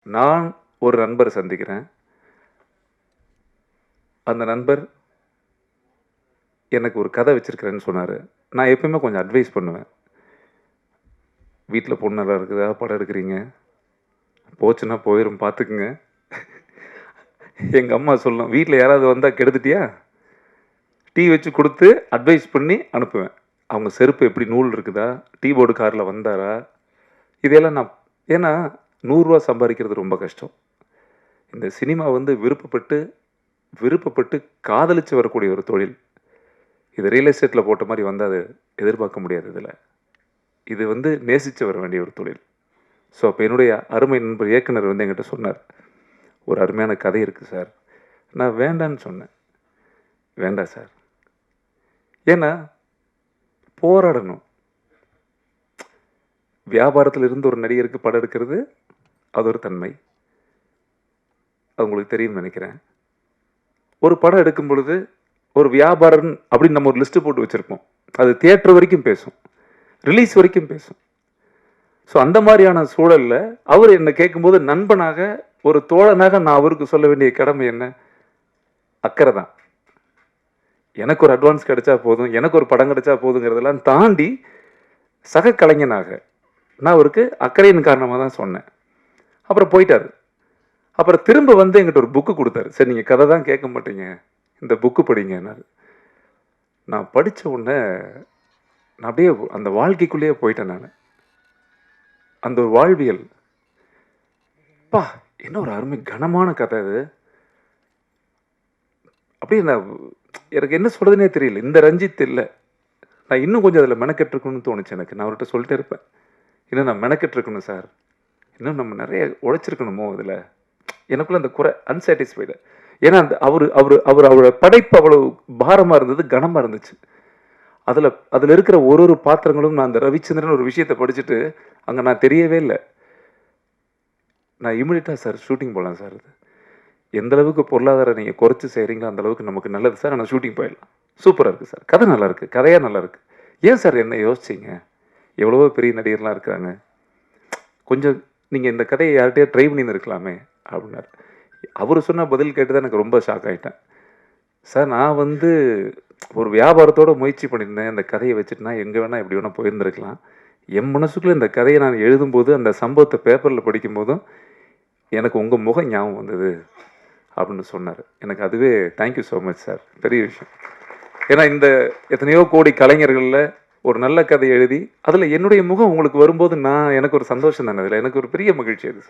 நான் ஒரு நண்பர சந்திக்கிறேன். அந்த நண்பர் எனக்கு ஒரு கதை வச்சிருக்கிறேன்னு சொன்னாரு. நான் எப்பவுமே கொஞ்சம் அட்வைஸ் பண்ணுவேன். வீட்ல பொண்ணு நல்லா இருக்குதா? படம் எடுக்குறீங்க. போச்சுன்னா போயிரும் பார்த்துக்குங்க. எங்க அம்மா சொல்லும், "வீட்ல யாராவது வந்தா கெடுத்துட்டியா?" டீ வச்சு குடுத்து அட்வைஸ் பண்ணி அனுப்புவேன். அவங்க செருப்பு எப்படி நூல் இருக்குதா? டீ போர்டு கார்ல வந்தாரா? இதெல்லாம் நான் ஏன்னா ரூ. 100 சம்பாரிக்கிறது ரொம்ப கஷ்டம். இந்த சினிமா வந்து விருப்பப்பட்டு விருப்பப்பட்டு காதலிச்சு வரக்கூடிய ஒரு தொழில். இது ரியல் எஸ்டேட்ல போட்ட மாரி வந்தா அது எதிர்பார்க்க முடியாது இதுல. இது வந்து நேசிச்சு வர வேண்டிய ஒரு தொழில். ஸோ, அப்ப என்னுடைய அருமை நண்பர் இயக்குனர் வந்து என்கிட்ட சொன்னார். "ஒரு அருமையான கதை இருக்கு சார்." நான் வேண்டான்னு சொன்னேன். "வேண்டாம் சார்." ஏன்னா, போராடணும். வியாபாரத்துல இருந்து ஒரு நடிகருக்கு படம் எடுக்கிறது, அது ஒரு தன்மை. அது உங்களுக்கு தெரியும்னு நெனைக்கிறேன். ஒரு படம் எடுக்கும் பொழுது, ஒரு வியாபாரன் அப்படின்னு நம்ம ஒரு லிஸ்ட் போட்டு வச்சிருப்போம். அது தியேட்டர் வரைக்கும் பேசும். ரிலீஸ் வரைக்கும் பேசும். ஸோ, அந்த மாரியான சூழல்ல, அவரு என்ன கேட்கும்போது நண்பனாக, ஒரு தோழனாக நான் அவருக்கு சொல்ல வேண்டிய கடமை என்ன? அக்கறை தான். எனக்கு ஒரு அட்வான்ஸ் கிடைச்சா போதும், எனக்கு ஒரு படம் கிடைச்சா போதுங்கிறதெல்லாம் தாண்டி, சக கலைஞனாக, நான் அவருக்கு அக்கறையின் காரணமா தான் சொன்னேன். அப்புறம் போயிட்டாரு. அப்புறம் திரும்ப வந்து என்கிட்ட ஒரு புக்கு குடுத்தாரு. "சரி நீங்க கதை தான் கேட்க மாட்டீங்க. இந்த புக்கு படிங்கன்னாரு." நான் படிச்ச உடனே, நான் அப்படியே அந்த வாழ்க்கைக்குள்ளேயே போயிட்டேன் நானு. அந்த ஒரு வாழ்வியல். அப்பா! என்ன ஒரு அருமை கனமான கதை இது. அப்படியே நான் எனக்கு என்ன சொல்றதுன்னே தெரியல. இந்த ரஞ்சித் இல்ல. நான் இன்னும் கொஞ்சம் அதில மெனக்கெட்டுருக்கணும்னு தோணுச்சு எனக்கு. நான் அவர்ட்ட சொல்லிட்டே இருப்பேன். "இன்னும் நான் மெனக்கெட்டுருக்கணும் சார். இன்னும் நம்ம நெறைய உழைச்சிருக்கணுமோ இதுல." எனக்குள்ள அந்த குறை அன்சாட்டிஸ்ஃபைடு. ஏன்னா, அந்த அவரு அவரு அவரு அவரோட படைப்பு அவ்வளவு பாரமா இருந்தது, கனமா இருந்துச்சு. அதுல அதுல இருக்கிற ஒரு ஒரு பாத்திரங்களும் நான் அந்த ரவிச்சந்திரன் ஒரு விஷயத்த படிச்சுட்டு, அங்க நான் தெரியவே இல்ல. நான் இமிடியேட்டா சார் ஷூட்டிங் போலாம் சார் இது. எந்த அளவுக்கு பொருளாதாரம் நீங்க குறைச்சு செய்றீங்களோ, அந்த அளவுக்கு நமக்கு நல்லது சார். ஆனா ஷூட்டிங் போயிடலாம். சூப்பரா இருக்கு சார். கதை நல்லா இருக்கு. கதையா நல்லா இருக்கு. ஏன் சார் என்ன யோசிச்சீங்க? எவ்வளவோ பெரிய நடிகர்லாம் இருக்காங்க. கொஞ்சம் நீங்க இந்த கதைய யார்ட்டயாவது ட்ரை பண்ணியிருந்திருக்கலாமே அப்டின்னாரு. அவரு சொன்ன பதில் கேட்டு தான் எனக்கு ரொம்ப ஷாக் ஆயிட்டேன். சார் நான் வந்து ஒரு வியாபாரத்தோட முயற்சி பண்ணியிருந்தேன். அந்த கதைய வச்சுட்டு நான் எங்க வேணா எப்படி வேணா போயிருந்திருக்கலாம். என் மனசுக்குள்ள இந்த கதைய நான் எழுதும்போது, அந்த சம்பவத்த பேப்பர்ல படிக்கும்போதும், எனக்கு உங்க முகம் ஞாபகம் வந்தது. அப்படின்னு சொன்னாரு. எனக்கு அதுவே thank you so much sir. பெரிய விஷயம். ஏன்னா இந்த எத்தனையோ கோடி கலைஞர்கள்ல ஒரு நல்ல கதை எழுதி, அதுல என்னுடைய முகம் உங்களுக்கு வரும்போது எனக்கு ஒரு சந்தோஷம் தானே அதுல. எனக்கு ஒரு பெரிய மகிழ்ச்சி அது.